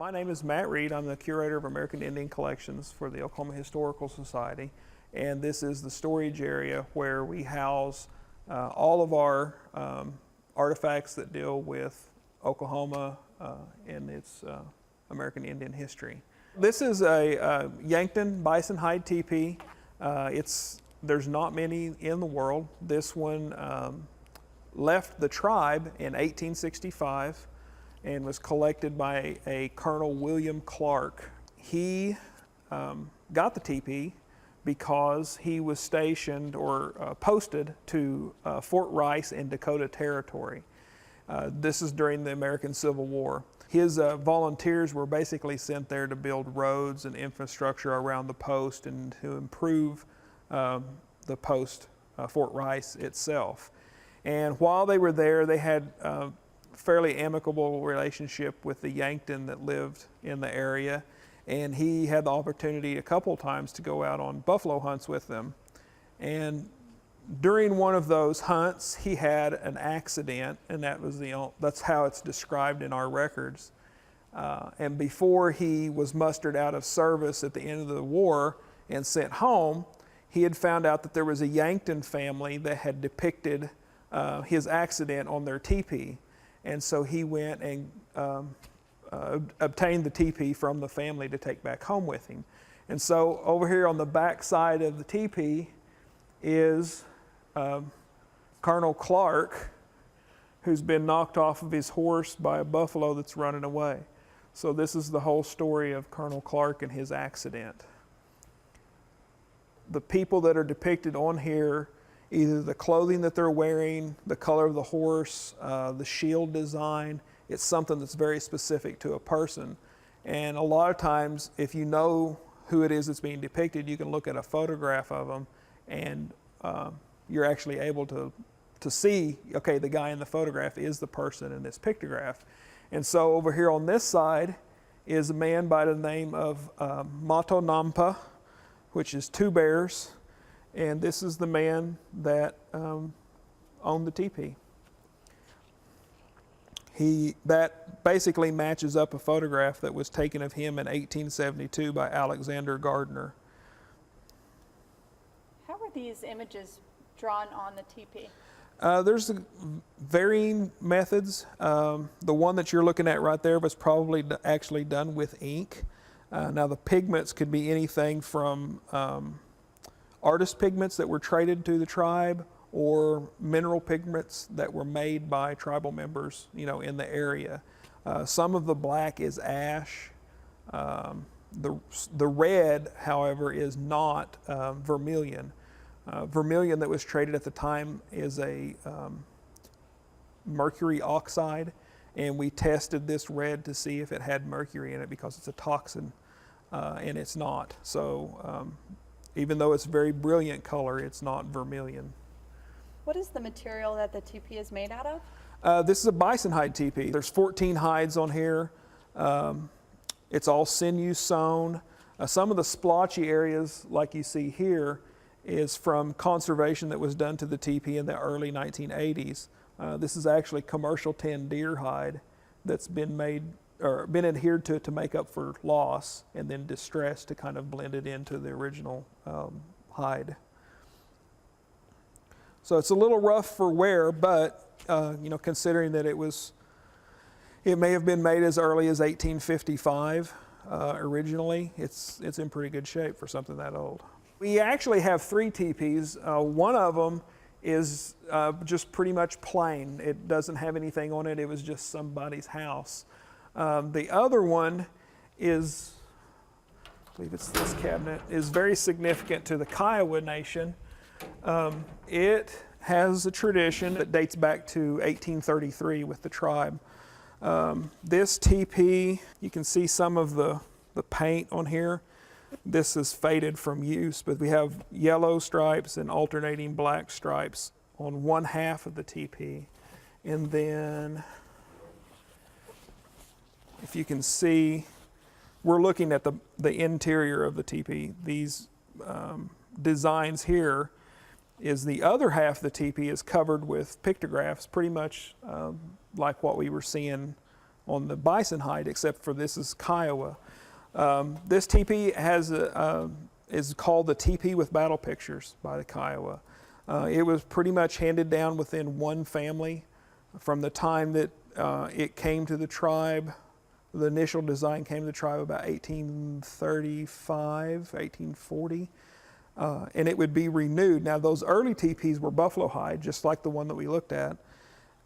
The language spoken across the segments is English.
My name is Matt Reed. I'm the curator of American Indian Collections for the Oklahoma Historical Society, and this is the storage area where we house all of our artifacts that deal with Oklahoma and its American Indian history. This is a Yankton bison hide teepee. There's not many in the world. This one left the tribe in 1865 and was collected by a Colonel William Clark. He got the teepee because he was stationed or posted to Fort Rice in Dakota Territory. This is during the American Civil War. His volunteers were basically sent there to build roads and infrastructure around the post and to improve the post, Fort Rice itself. And while they were there, they had a fairly amicable relationship with the Yankton that lived in the area. And he had the opportunity a couple times to go out on buffalo hunts with them. And during one of those hunts, he had an accident, and that's how it's described in our records. And before he was mustered out of service at the end of the war and sent home, he had found out that there was a Yankton family that had depicted his accident on their teepee. And so he went and obtained the teepee from the family to take back home with him. And so over here on the back side of the teepee is Colonel Clark, who's been knocked off of his horse by a buffalo that's running away. So this is the whole story of Colonel Clark and his accident. The people that are depicted on here, either the clothing that they're wearing, the color of the horse, the shield design, it's something that's very specific to a person. And a lot of times, if you know who it is that's being depicted, you can look at a photograph of them and you're actually able to see, okay, the guy in the photograph is the person in this pictograph. And so over here on this side is a man by the name of Mato Nampa, which is two bears. And this is the man that owned the teepee. That basically matches up a photograph that was taken of him in 1872 by Alexander Gardner. How were these images drawn on the teepee? There's varying methods. The one that you're looking at right there was probably actually done with ink. Now the pigments could be anything from artist pigments that were traded to the tribe or mineral pigments that were made by tribal members, in the area. Some of the black is ash. The red, however, is not vermilion. Vermilion that was traded at the time is a mercury oxide, and we tested this red to see if it had mercury in it because it's a toxin, and it's not. So even though it's a very brilliant color, it's not vermilion. What is the material that the teepee is made out of? This is a bison hide teepee. There's 14 hides on here. It's all sinew sewn. Some of the splotchy areas, like you see here, is from conservation that was done to the teepee in the early 1980s. This is actually commercial tan deer hide that's been made or been adhered to make up for loss and then distressed to kind of blend it into the original hide. So it's a little rough for wear, but considering that it may have been made as early as 1855 originally, it's in pretty good shape for something that old. We actually have three teepees. One of them is just pretty much plain. It doesn't have anything on it. It was just somebody's house. The other one is, I believe it's this cabinet, is very significant to the Kiowa Nation. It has a tradition that dates back to 1833 with the tribe. This teepee, you can see some of the paint on here. This is faded from use, but we have yellow stripes and alternating black stripes on one half of the teepee. And then, if you can see, we're looking at the interior of the teepee. These designs here is the other half of the teepee is covered with pictographs, pretty much like what we were seeing on the bison hide, except for this is Kiowa. This teepee is called the teepee with battle pictures by the Kiowa. It was pretty much handed down within one family from the time that it came to the tribe. The initial design came to the tribe about 1835, 1840, and it would be renewed. Now, those early teepees were buffalo hide, just like the one that we looked at,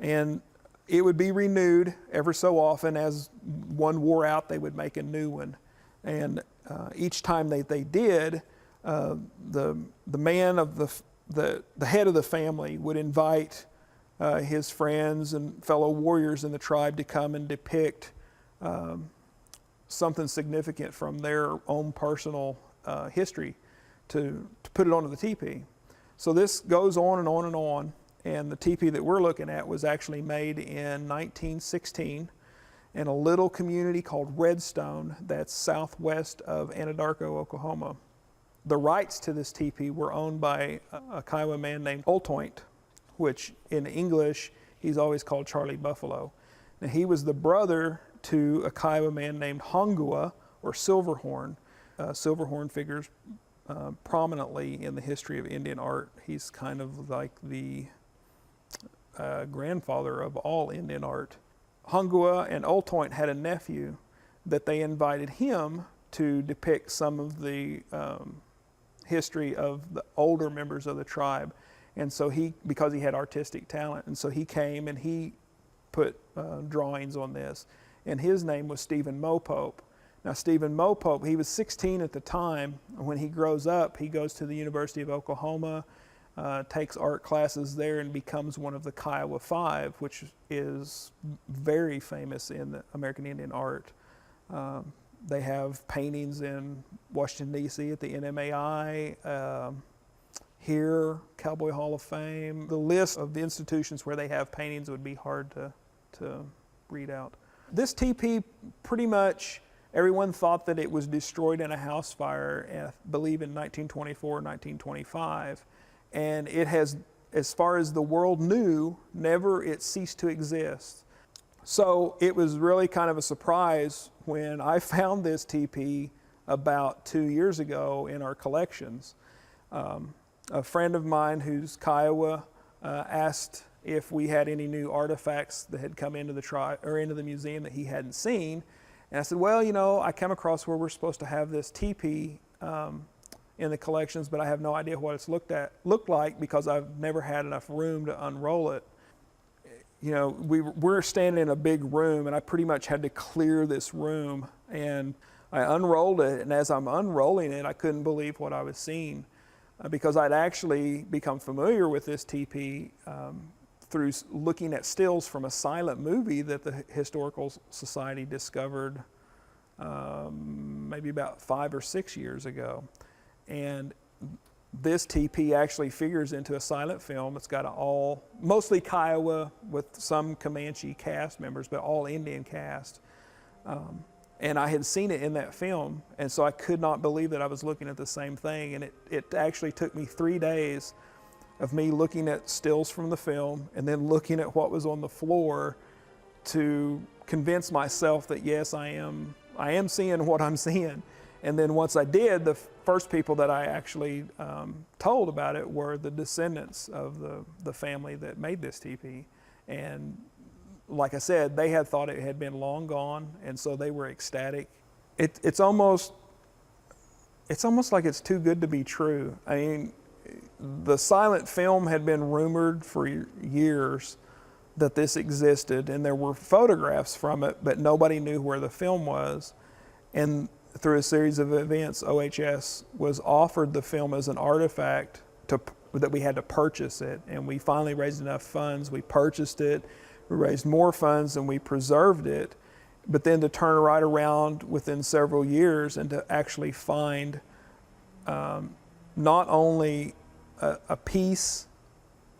and it would be renewed ever so often. As one wore out, they would make a new one, and each time they did, the man of the head of the family would invite his friends and fellow warriors in the tribe to come and depict something significant from their own personal history to put it onto the teepee. So this goes on and on and on, and the teepee that we're looking at was actually made in 1916 in a little community called Redstone that's southwest of Anadarko, Oklahoma. The rights to this teepee were owned by a Kiowa man named Oltoint, which in English he's always called Charlie Buffalo. Now, he was the brother to a Kiowa man named Hongua or Silverhorn. Silverhorn figures prominently in the history of Indian art. He's kind of like the grandfather of all Indian art. Hongua and Oltoint had a nephew that they invited him to depict some of the history of the older members of the tribe. And so because he had artistic talent, and so he came and he put drawings on this. And his name was Stephen Mopope. Now, Stephen Mopope, he was 16 at the time. When he grows up, he goes to the University of Oklahoma, takes art classes there, and becomes one of the Kiowa Five, which is very famous in the American Indian art. They have paintings in Washington, D.C. at the NMAI, here, Cowboy Hall of Fame. The list of the institutions where they have paintings would be hard to read out. This teepee, pretty much everyone thought that it was destroyed in a house fire, I believe in 1924, 1925. And it has, as far as the world knew, never it ceased to exist. So it was really kind of a surprise when I found this teepee about 2 years ago in our collections. A friend of mine who's Kiowa asked if we had any new artifacts that had come into the into the museum that he hadn't seen. And I said, well, you know, I came across where we're supposed to have this teepee in the collections, but I have no idea what it's looked like because I've never had enough room to unroll it. You know, we're standing in a big room, and I pretty much had to clear this room. And I unrolled it, and as I'm unrolling it, I couldn't believe what I was seeing because I'd actually become familiar with this teepee through looking at stills from a silent movie that the Historical Society discovered maybe about 5 or 6 years ago. And this teepee actually figures into a silent film. It's got mostly Kiowa with some Comanche cast members, but all Indian cast. And I had seen it in that film, and so I could not believe that I was looking at the same thing. And it actually took me 3 days of me looking at stills from the film and then looking at what was on the floor to convince myself that yes, I am seeing what I'm seeing. And then once I did, the first people that I actually told about it were the descendants of the family that made this teepee. And like I said, they had thought it had been long gone, and so they were ecstatic. It's almost like it's too good to be true. I mean, the silent film had been rumored for years that this existed, and there were photographs from it, but nobody knew where the film was. And through a series of events, OHS was offered the film as an artifact that we had to purchase it. And we finally raised enough funds. We purchased it, we raised more funds, and we preserved it. But then to turn right around within several years and to actually find not only a piece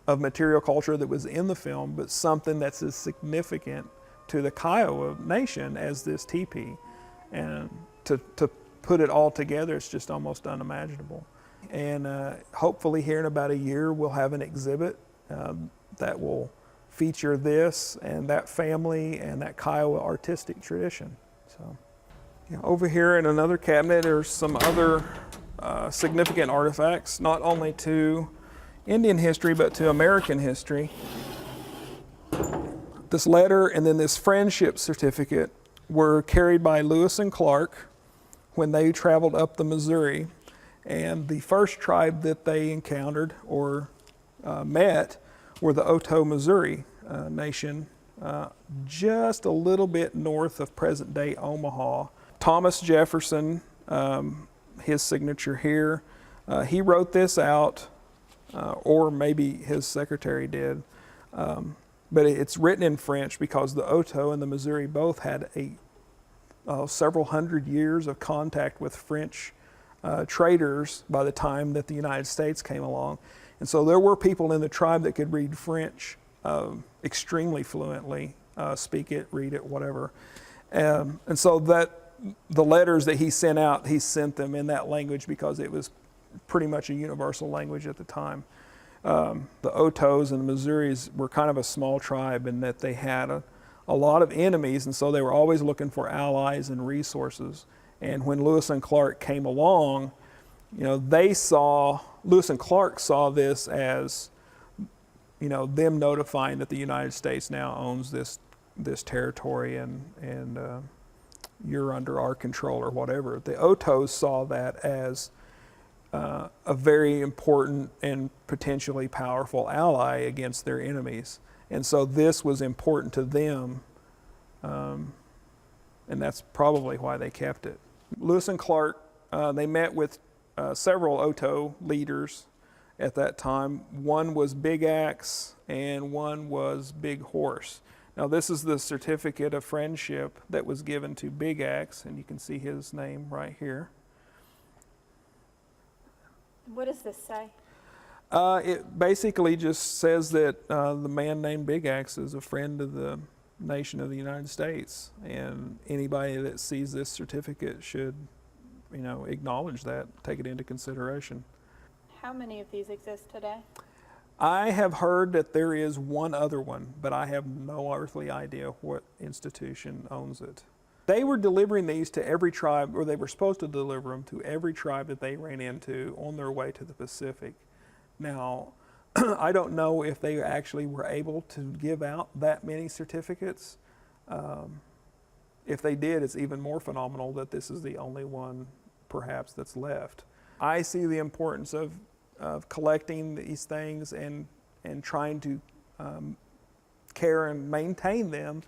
of material culture that was in the film, but something that's as significant to the Kiowa nation as this teepee. And to put it all together, it's just almost unimaginable. And hopefully here in about a year, we'll have an exhibit that will feature this and that family and that Kiowa artistic tradition. So, over here in another cabinet, there's some other significant artifacts, not only to Indian history, but to American history. This letter and then this friendship certificate were carried by Lewis and Clark when they traveled up the Missouri. And the first tribe that they encountered or met were the Otoe, Missouri nation, just a little bit north of present-day Omaha. Thomas Jefferson, his signature here, he wrote this out, or maybe his secretary did, but it's written in French because the Otoe and the Missouri both had several hundred years of contact with French traders by the time that the United States came along. And so there were people in the tribe that could read French extremely fluently, speak it, read it, whatever. And so that the letters that he sent out, he sent them in that language because it was pretty much a universal language at the time. The Otoes and the Missouris were kind of a small tribe in that they had a lot of enemies, and so they were always looking for allies and resources. And when Lewis and Clark came along, Lewis and Clark saw this as, them notifying that the United States now owns this territory and you're under our control or whatever. The Otoes saw that as a very important and potentially powerful ally against their enemies. And so this was important to them, and that's probably why they kept it. Lewis and Clark, they met with several Otoe leaders at that time. One was Big Axe and one was Big Horse. Now this is the certificate of friendship that was given to Big Axe, and you can see his name right here. What does this say? It basically just says that the man named Big Axe is a friend of the nation of the United States, and anybody that sees this certificate should, acknowledge that, take it into consideration. How many of these exist today? I have heard that there is one other one, but I have no earthly idea what institution owns it. They were delivering these to every tribe, or they were supposed to deliver them to every tribe that they ran into on their way to the Pacific. Now, I don't know if they actually were able to give out that many certificates. If they did, it's even more phenomenal that this is the only one, perhaps, that's left. I see the importance of collecting these things and trying to care and maintain them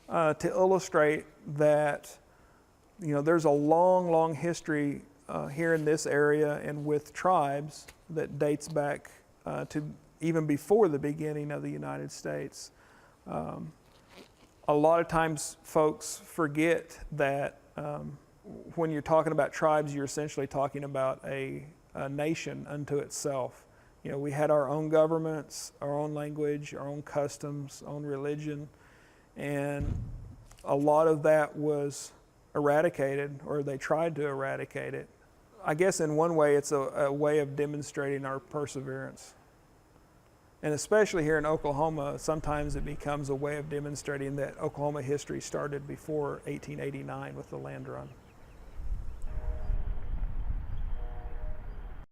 to illustrate that there's a long history here in this area and with tribes that dates back to even before the beginning of the United States. A lot of times folks forget that when you're talking about tribes, you're essentially talking about a nation unto itself. We had our own governments, our own language, our own customs, own religion, and a lot of that was eradicated, or they tried to eradicate it. I guess in one way it's a way of demonstrating our perseverance. And especially here in Oklahoma, sometimes it becomes a way of demonstrating that Oklahoma history started before 1889 with the land run.